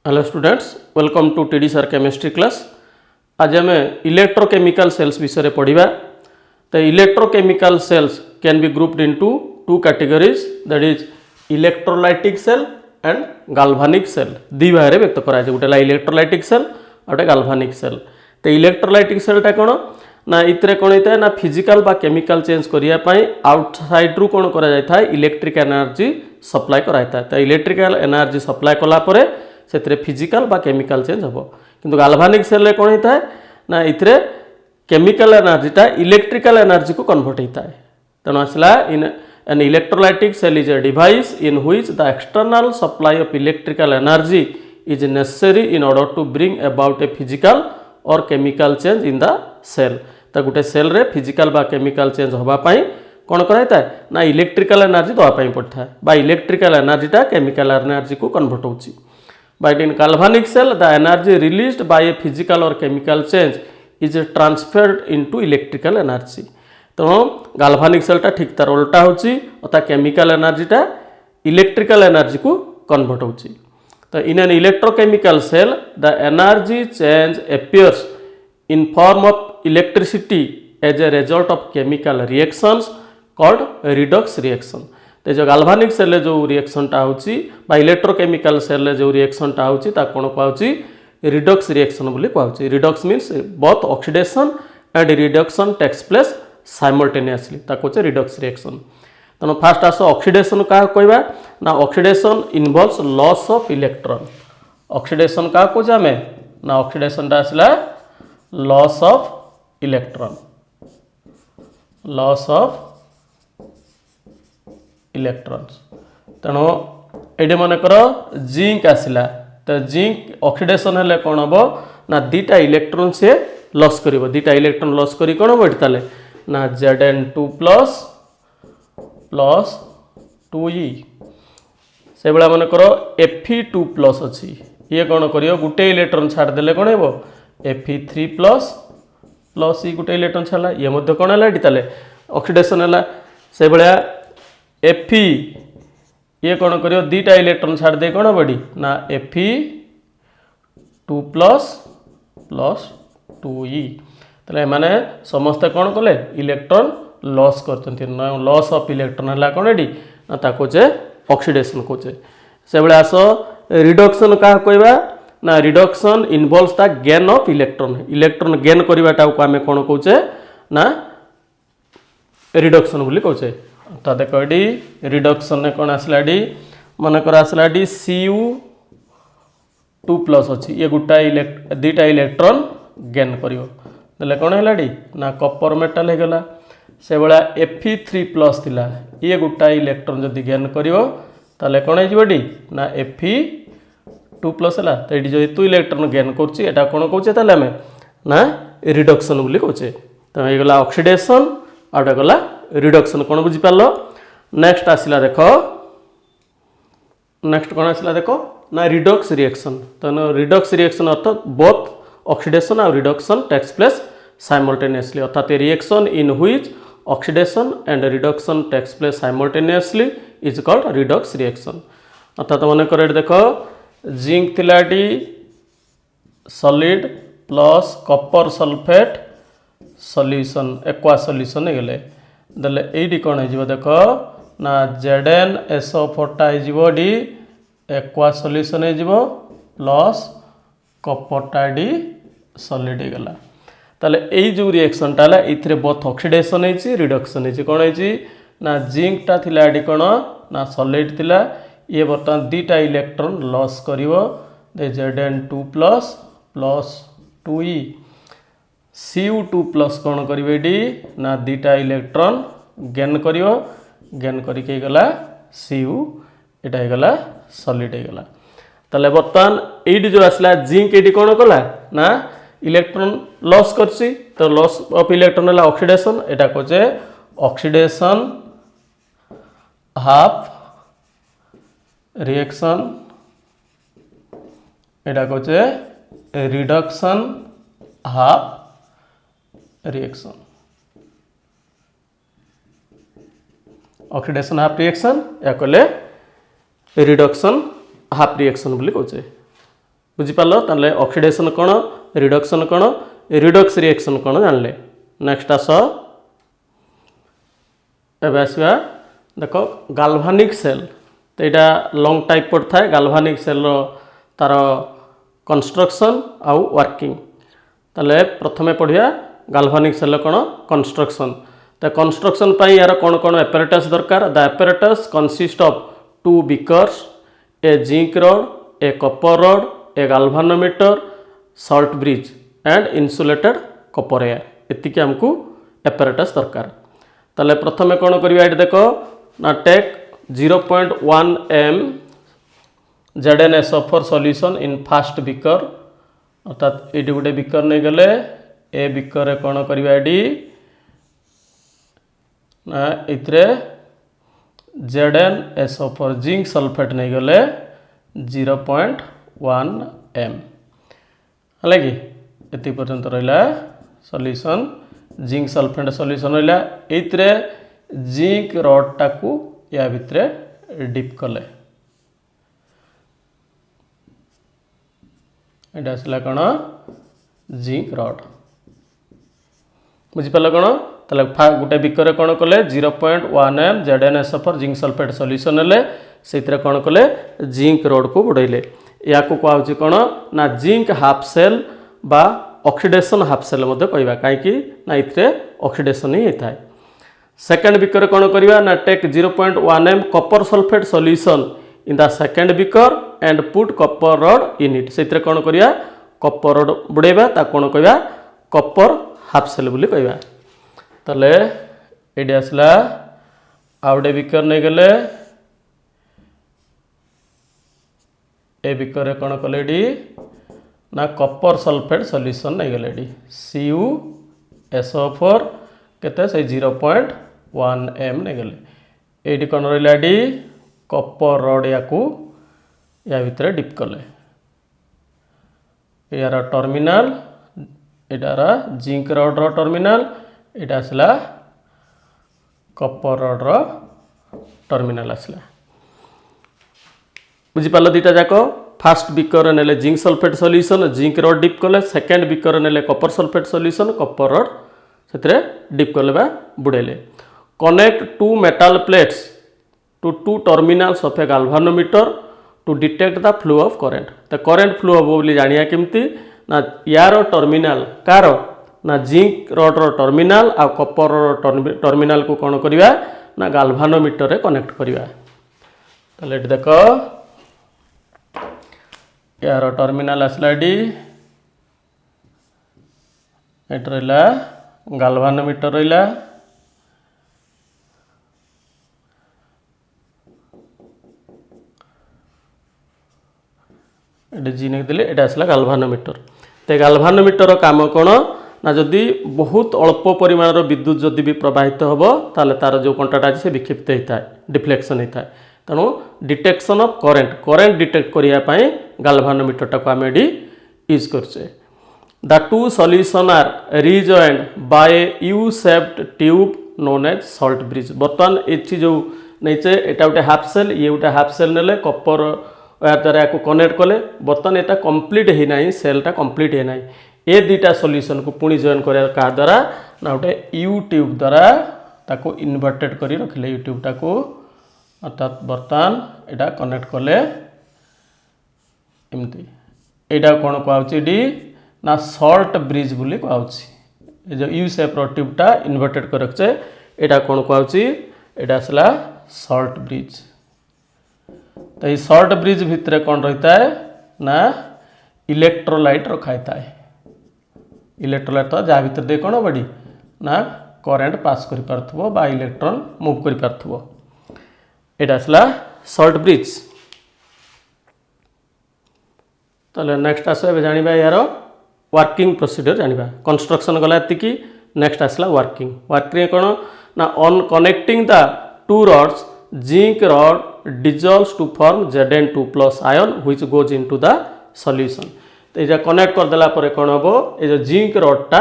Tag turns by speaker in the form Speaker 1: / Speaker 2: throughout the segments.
Speaker 1: Hello students, welcome to TD sir chemistry class. आज आम electrochemical cells विषय पढ़ा। तो electrochemical cells can be grouped into two categories, that is electrolytic cell and galvanic cell. दी भाग में व्यक्त कराए, गोटे इलेक्ट्रोलाइटिक सेल और गोटे गाल्वानिक सेल। तो इलेक्ट्रोलाइटिक सेलटा कौन ना इतने कौन होता है ना फिजिकल बा केमिकल चेंज करने आउटसाइड रू कौन करा इलेक्ट्रिक एनर्जी सप्लाई कराई था। तो इलेक्ट्रिकल एनर्जी सप्लाई कलापर से फिजिकल बा केमिकल चेंज हम। किंतु गाल्वानिक सेल रे कौन होता है ना इतने केमिकल एनर्जीटा इलेक्ट्रिकल एनर्जी को कन्वर्ट होता है। तेणु आसला in an electrolytic cell is a device in which the external supply of electrical energy is necessary in order to bring about a physical और chemical change in the cell. तो गोटे cell रे physical बा chemical change होगापाई कौन कराई है ना electrical energy दवापाई पड़ता है बा इलेक्ट्रिकल एनर्जीटा केमिकल एनर्जी को कन्वर्ट होची। But in galvanic cell, the energy released by a physical or chemical change is transferred into electrical energy. तो galvanic cell टा ठीक तार उल्टा होची अर्थात chemical energy टा electrical energy को convert होची। तो in an electrochemical cell, the energy change appears in form of electricity as a result of chemical reactions called redox reaction. तो जो गाल्वानिक सेल जो रिएक्शनटा होची बा इलेक्ट्रोकेमिकल सेल जो रिएक्शनटा होची ता कोन कहउची रिडॉक्स रिएक्शन बोली कहउची। Redox means both oxidation and reduction takes place simultaneously, ता कहउची रिडॉक्स रिएक्शन। तनो फास्ट आसो ऑक्सीडेशन का कहबा ना oxidation involves loss of electron. Oxidation का को जामे ना ऑक्सीडेशन ता आसला loss of electron, loss of electrons. तेणु ये मनकर जिंक आसला तो जिंक ऑक्सीडेशन हेले कौन हम ना दीटा इलेक्ट्रॉन से लॉस कर दीटा इलेक्ट्रॉन लॉस करी कौन हम ताले ना Zn2 प्लस प्लस 2e से भाया मनकर Fe2 प्लस अच्छी ये कौन कर गोटे इलेक्ट्रॉन छाड़देले कौन हो Fe3 प्लस प्लस ई गोटे इलेक्ट्रॉन छाड़ा ये मध्य कौन है ताले ऑक्सीडेशन है। से भाया Fe ये कौन कर दीटा इलेक्ट्रॉन छाड़ दे कौन बड़ी ना Fe2 प्लस प्लस 2e तो माने समस्ते कौन कले इलेक्ट्रॉन लॉस कर लॉस ऑफ इलेक्ट्रॉन है कौन एडी ना कहे ऑक्सीडेशन कहे। से भाया आस रिडक्शन क्या कहवा ना reduction involves the gain of electron. Electron gain करवाटा को आम कौन कहे ना रिडक्शन बोली कहे। तो देख ये रिडक्शन कौन आसला मनकर आसला Cu2 प्लस अच्छी ये गोटा दीटा इलेक्ट्रॉन गेन कर कौन है ना कपर मेटाल हो गला। से भाया Fe3 प्लस थिला ये गोटा इलेक्ट्रॉन जदि गेन कर कौन हो ना Fe2 प्लस है। तो ये जो तू इलेक्ट्रॉन गेन कर कौन कहे आम ना रिडक्शन बोली कहे। तो ये गला ऑक्सीडेशन और गला रिडक्शन कौन बुझीपार। नेक्स्ट आसला देख नेक्स्ट कौन आसला देख ना रिडक्स रिएक्शन। तो रिडक्स रिएक्शन अर्थात बोथ ऑक्सीडेशन और रिडक्शन टेक्स प्लेस साइमल्टेनियसली अर्थात a reaction in which oxidation and reduction takes place simultaneously is called redox reaction. अर्थात मन कर देख जिंक थिला solid plus copper sulphate solution aqua solution हो गले देले एडी कौन हो देख ना ZnSO4 हो एक्वा सॉल्यूशन हो प्लस कपरटा सॉलिड हो गला। ताले एई जो रिएक्शन टा इथरे बोथ ऑक्सीडेशन है रिडक्शन है कौन है ना जिंक टा थिला कौन ना सॉलिड थिला ये बर्तमान दीटा इलेक्ट्रॉन लॉस करिवो Zn2 plus plus 2e Cu2 plus कौन करेंगे ना दीटा इलेक्ट्रॉन गेन करिवो गेन करके गला Cu एटा गला सॉलिड हो गला। ताले बर्तमान ये जो आसला जिंक ये कौन कला ना इलेक्ट्रॉन लॉस करछि तो लॉस ऑफ इलेक्ट्रॉन है ऑक्सीडेशन एटा कहे ऑक्सीडेशन हाफ रिएक्शन एटा कहे reduction half reaction. Oxidation half reaction या कहले रिडक्शन हाफ रिएक्शन बोली कहे। बुझिपाल ताले ऑक्सीडेशन कौन रिडक्शन कौन रिडक्स रिएक्शन कौन जानले। नेक्स्ट आस एवं आसवा देख गाल्भानिक सेल तो यहाँ लंग टाइप पड़ता है गाल्भानिक सेल तार कंस्ट्रक्शन आउ वर्किंग ताले प्रथमे पढ़िया गाल्भानिक सेल कौन कंस्ट्रक्शन तो कंस्ट्रक्शन पर यार कौन कौन एपरेटस दरकार the apparatus consist of 2 beakers a zinc rod a copper rod a galvanometer salt bridge and insulated copper wire एतिक आमको एपरेटस दरकार। ताले प्रथमे कौन करिया एट देख ना take 0.1 m ZnSO4 solution in first beaker अर्थात ये गोटे बीकर नहीं गले ए बीकर कौन करिया एडी ना इतरे ZnSO4 जिंक सल्फेट नहीं गले 0.1 m है कि ये पर्यंत रहा सॉल्यूशन जिंक सल्फेट सॉल्यूशन रहा ये जिंक रड टाकू या भितर डिप कले यहाँ आसला कौन जिंक रड बुझिपाल कौन ताले गोटे बिकर कौन कले 0.1 m ZnSO4 zinc sulphate solution से कौन कले जिंक रड को बुड़ेले या कहुचे कौन ना जिंक हाफ सेल बा ऑक्सीडेशन हाफ सेल कहवा कहीं ना इतने ऑक्सीडेशन ही होता है। सेकेंड बिकर कौन करवा ना take 0.1 m copper sulphate solution in the second beaker and put copper rod in it से कौन करवा कॉपर रड बुड़ेबा ता कौन कहवा कॉपर हाफ सेल बोली कहवा। ताले ये आसला आउटे बिकर नहीं गले ए बिकर कौन कले ना कॉपर सल्फेट सॉल्यूशन नहीं गले CuSO4 केते से 0.1 m नहीं गले ये कौन रहा कॉपर रड या भितर डिप कले यार टर्मिनाल यार जिंक रड रो टर्मिनाल ये आसला कॉपर रड रो टर्मिनाल आसला बुझिपाल दुईटा जाक फास्ट बिकर ने zinc sulphate solution zinc rod dip कले सेकेंड बिकर ने copper sulphate solution copper rod से डिप कले बा बुड़ेले। Connect 2 metal plates to 2 terminals of a galvanometer to detect the flow of current तो करेंट फ्लो हम बोली जानिया केमती ना यार टर्मिनाल कार ना जिंक रड रो टर्मिनाल आ कॉपर टर्मिनाल को कौन करवा ना गाल्वानोमीटर रे कनेक्ट करवा। ताले देख यार टर्मिनाल आसला रहा गाल्वानोमीटर रहा जी नहीं देले ये आसला गाल्वानोमीटर तो गाल्वानोमीटर काम कौन ना जदि बहुत अल्प परिमाण विद्युत जदि भी प्रवाहित हम ताले तार जो कंटाक्ट अच्छे विक्षिप्त होता है डिफ्लेक्शन होता है तेणु डिटेक्शन ऑफ करेंट डिटेक्ट करने गाल्वानोमीटर टाक आम यूज करछे। The 2 solution are rejoined by U shaped tube known as salt bridge बर्तमान ये जो नहीं एटा गोटे हाफ सेल ये गोटे हाफ सेल ने कॉपर वायर द्वारा या कनेक्ट कले बर्तमान यहाँ कम्प्लीट होना सेलटा कम्प्लीट होना ये दुईटा सॉल्यूशन को पुणी जॉइन कर क्या द्वारा ना गोटे यू ट्यूब द्वारा ताको इन्वर्टेड कर रखिले यू ट्यूब टाको अर्थात बर्तमान यहाँ कनेक्ट कले एमती यहाँ कौन कहुची ना सॉल्ट ब्रिज बोली कहुची जो यू शेप ट्यूबटा इन्वर्टेड कर रखे यहाँ कौन कहुची यहाँ आसला सॉल्ट ब्रिज। तो ये सॉल्ट ब्रिज भितर कौन रहता है ना इलेक्ट्रोलाइट रखा था इलेक्ट्रोलाइट तो जहाँ भीतर दे कौन बड़ी ना करेंट पास कर पार्थुबो बा इलेक्ट्रॉन मूव कर पार्थुबो एटा आसला सॉल्ट ब्रिज। ताले नेक्स्ट आस जानिबा यार वर्किंग प्रोसीजर जानिबा कंस्ट्रक्शन गला एतिकी नेक्स्ट आसला वर्किंग कौन ना on connecting the 2 rods zinc rod dissolves to form Zn2+ ion which goes into the solution. तो ये कनेक्ट कर देला परे कौन हम ये जो जिंक रडटा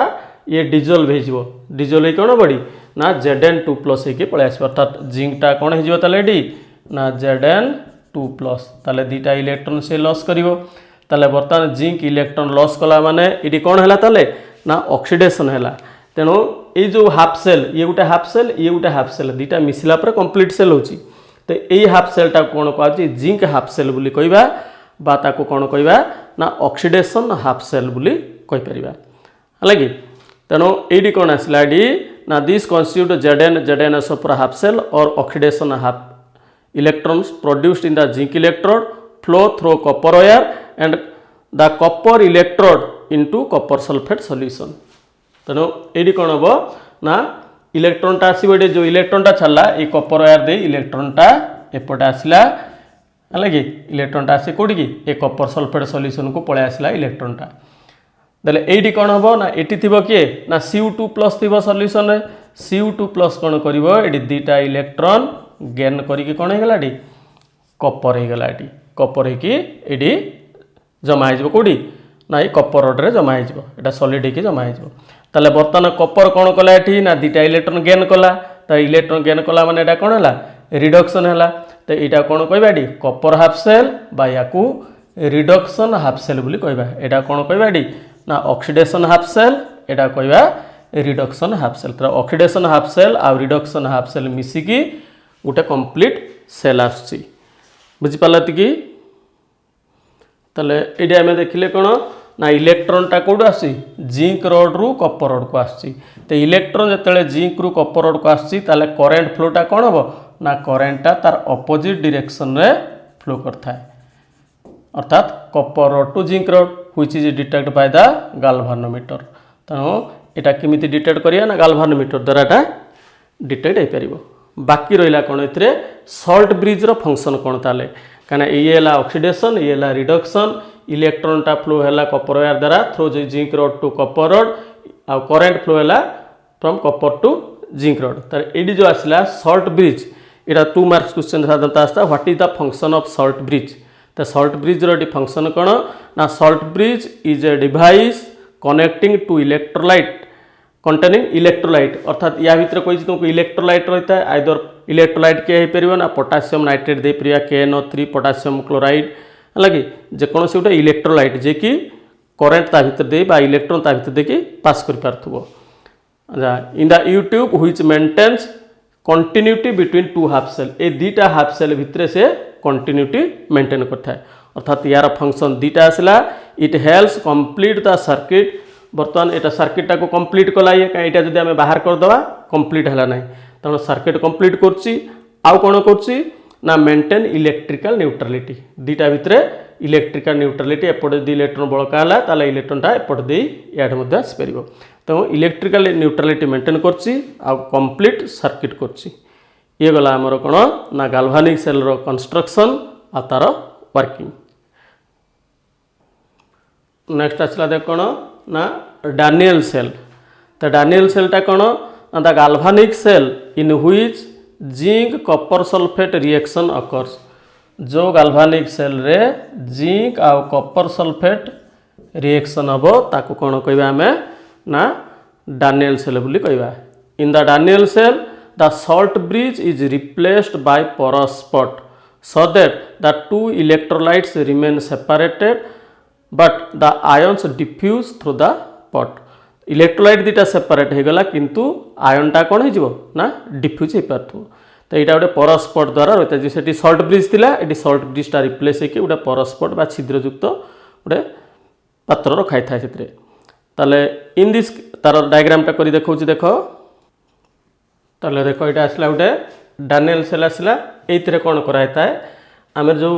Speaker 1: ये डिजॉल्व हो डिजॉल्व कौन बड़ी ना Zn2+ होके पलि आस अर्थात जिंकटा कौन हो ना Zn2+ ताले 2टा इलेक्ट्रॉन से लॉस करिवो ताले बर्तमान जिंक इलेक्ट्रॉन लॉस कला माने इडी कोन हैला ताले ना ऑक्सीडेशन हैला। तेणु ये जो हाफ सेल ये गोटे हाफ सेल ये गोटे हाफ सेल दुटा मिसला पर कंप्लीट सेल होची। तो यही हाफ सेलटा कौन कहुच्छी जिंक हाफ सेल बोली कहबा बा ताको कौन कहबा ना ऑक्सीडेशन हाफ सेल बोली कहि परिबा हला कि। तेणु ये कौन आसला डी ना this constitute Zn for half cell or oxidation half electrons produced in the zinc electrode flow through copper wire and the copper electrode into copper sulfate solution। तेणु ये कौन हम ना इलेक्ट्रॉनटा आसो ये जो इलेक्ट्रॉनटा छाड़ा ये कपर वायर दे इलेक्ट्रॉनटा एपटे आसला है कि इलेक्ट्रॉनटा आसे कौटी कि ये कपर सल्फेट सल्यूशन को पलि आसला इलेक्ट्रॉनटा देले ये कौन हम ना ये किए ना Cu2+ थी सल्यूशन रे Cu2+ कौन कर दुटा इलेक्ट्रॉन गेन करके कौन होगा ये कपर होगा ये कपर होगी जमा हो कौटी ना ये कपर रड्रे जमा हो सॉलिड होगी जमा हो। ताले बर्तमान कपर कौन कला ये ना दुटा इलेक्ट्रॉन गेन कला तो इलेक्ट्रॉन गेन कला माने एटा कौन है रिडक्शन है। तो यहाँ कौन कहबाटी कपर हाफ सेल बा या रिडक्शन हाफ सेल बोली कहबा। एटा कौन कहबाटी ना ऑक्सीडेशन हाफ सेल एटा कहबा रिडक्शन हाफ सेल। तो ऑक्सीडेशन हाफ सेल आ रिडक्शन हाफ सेल मिसिकी गोटे कंप्लीट सेल आसुची बुझिपारती कि। ताले ये आम देखिले कौन ना इलेक्ट्रॉनटा कौटू आसी जिंक रड रु कपर रड को आसी। तो इलेक्ट्रॉन जिते जिंक रु कपर रड को आसी ताले करेंट फ्लोटा कौन हम ना करेंटटा तार अपोजिट डायरेक्शन रे फ्लो करता है अर्थात copper rod to zinc rod which is detect by the galvanometer. तेणु यहाँ केमिति डिटेक्ट करिया ना गाल्वानोमीटर द्वारा एटा डिटेक्ट हो पार। बाकी रहा कौन ए सल्ट ब्रिज रो फंक्शन कौन ताले कहीं ये है ऑक्सीडेशन ये है रिडक्शन इलेक्ट्रॉनटा फ्लो है कपर वायर द्वारा through zinc rod to copper rod आ करेंट फ्लो है from copper to zinc rod. तर ये जो आसला सल्ट ब्रिज यहाँ 2 मार्क्स क्वेश्चन साधारणतः आसता what is the function of salt bridge. तो सल्ट ब्रिज रो फंक्शन कौन ना salt bridge is a device connecting to electrolyte containing electrolyte अर्थात या भितर कही तुमको इलेक्ट्रोलाइट रही है आइदर इलेक्ट्रोलाइट किए हो ना पोटासियम नाइट्रेट दे पार KNO3 पोटासियम क्लोराइड है कि जेकोसी गोटे इलेक्ट्रोलाइट जे कि करेन्ट ता भितर दे बा इलेक्ट्रॉन ता भितर देखि पास कर पारथुबो। In the U tube which maintains continuity between two half cell ए दुटा हाफ सेल भितर से कंटिन्यूटी मेंटेन करता है अर्थात यार फंक्शन दुटा आसला it helps complete the circuit. बर्तमान यहाँ सर्किटा को कंप्लीट कला ये कहीं जब आम बाहर करदे कंप्लीट है ना तेणु सर्किट कंप्लीट कर ना मेंटेन इलेक्ट्रिकल न्यूट्रलिटी दुटा भितर इलेक्ट्रिकल न्यूट्रलिटी एपटे दी इलेक्ट्रॉन बड़का है इलेक्ट्रॉनटा एपटे दे इे आसपार तेणु electrical neutrality maintain complete circuit कर गला आमर कौन ना गाल्वानिक सेल रो कंस्ट्रक्शन आ तार वर्किंग। नेक्स्ट आसला देख कौन ना डानियल सेल। तो डानियल सेलटा कौन the galvanic cell in which zinc copper sulphate reaction occurs. जो गाल्वानिक सेल रे जिंक आ कपर सल्फेट रिएक्शन हम ताको कौन कहबा आमे ना डानियल सेल बोली कहबा। In the Daniell cell the salt bridge is replaced by porous spot so that the two electrolytes remain separated but the ions diffuse through the pot। Electrolyte दुटा separate हो गला किंतु आयनटा कौन हो ना डिफ्यूज हो पार। तो यहाँ गोटे porous spot द्वारा रही है जी सल्ट ब्रिज थिला ये सल्ट ब्रिजटा रिप्लेस होकर गोटे porous spot बा छिद्रयुक्त गोटे पात्र रखाई था से इन दिस तार डायग्रामटा कर देखा देख ताले देख ये आसला गोटे डानियल सेल आसला ये कौन कराई था आम जो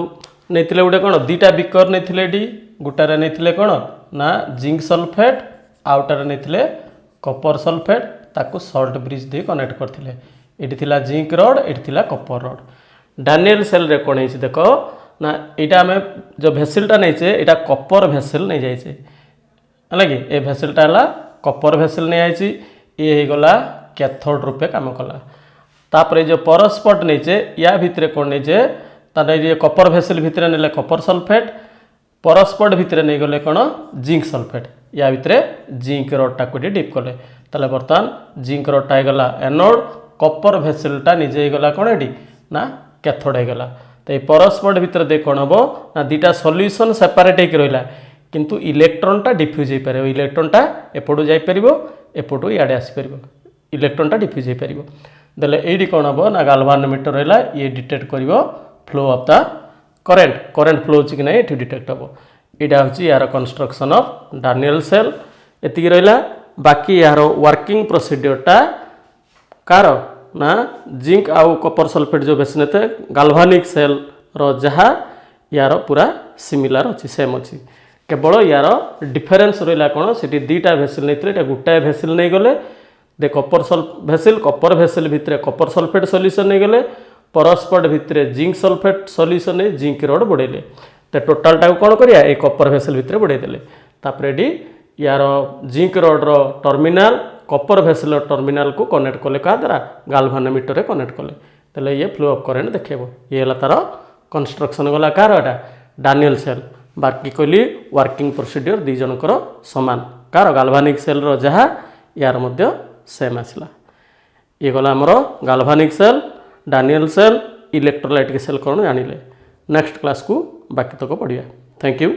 Speaker 1: नहीं गोटे कौन दुटा बिकर नहीं गोटारे नहीं कौन ना जिंक सल्फेट आउटारे नहीं कपर सल्फेट ताको सल्ट ब्रिज दे कनेक्ट करते ये जिंक रड ये कपर रड। डानियल सेल रे कौन है देख ना यहाँ आम जो भेसेलटा नहीं यहाँ कपर भेसेल नहीं जाइए है कि ये भेसेलटा है कपर भेसेल नहीं आई ये गला कैथोड रूपे काम कला। तापर जो porous spot नहीं या भितर कौन नहीं तार ये कपर भेसेल भितर ने कपर सल्फेट porous spot भितर नहीं गले कौन जिंक सल्फेट या भितर जिंक रडटा को डिप कले ताले बर्तमान जिंक रडटा गला एनोड कपर भेसेलटा निजे गला कौन ये ना कैथोड हो गला। तो ये परस्पर भितर देख कौन हम ना दुटा सल्यूशन सेपरेट होकर रहा किंतु इलेक्ट्रॉनटा डिफ्यूज हो पारे इलेक्ट्रॉनटा एपटू जापर एपटू इे आसपर इलेक्ट्रॉनटा डिफ्यूज हो पार देले ये कौन हम ना गाल्वानोमीटर रहा ये डिटेक्ट कर flow of the current flow हो कि ना ये डिटेक्ट हम यहाँ हूँ यार कंस्ट्रक्शन ऑफ डानियल सेल एति रहा बाकी यार वर्किंग प्रोसीड्योरटा कार ना जिंक आउ कपर सल्फेट जो बेसिन थे गाल्वानिक सेल रहा यार पूरा सिमिलार अच्छी सेम अच्छी केवल यार डिफरेन्स रहा कौन से दुटा भेसिल नहीं गोटाए भेसिल नहीं गले दे कपर भेसिल भितर कपर सल्फेट सल्यूशन नहीं गले परस्पर भितर जिंक सल्फेट सल्यूशन नहीं जिंक रड बढ़ेले तो टोटालटा कौन करिया ए कपर भेसिल भितर बढ़ेदेले तापर ये यार जिंक रड्र टर्मिनाल कपर भेसिल टर्मिनाल को कनेक्ट कले क्या द्वारा गाल्वानोमीटर कनेक्ट कले तो ये फ्लो ऑफ करेंट देखेब ये तार कंस्ट्रक्शन गला कार एटा डानियल सेल बाकी कहली वर्किंग प्रोसीड्योर दी जनकर सामान कार गाल्वानिक सेल जहाँ यार मध्य सेम आसला ये गला आमर galvanic cell Daniell cell electrolytic cell कौन जानिले नेक्स्ट क्लास को बाकी तक पढ़िया थैंक यू।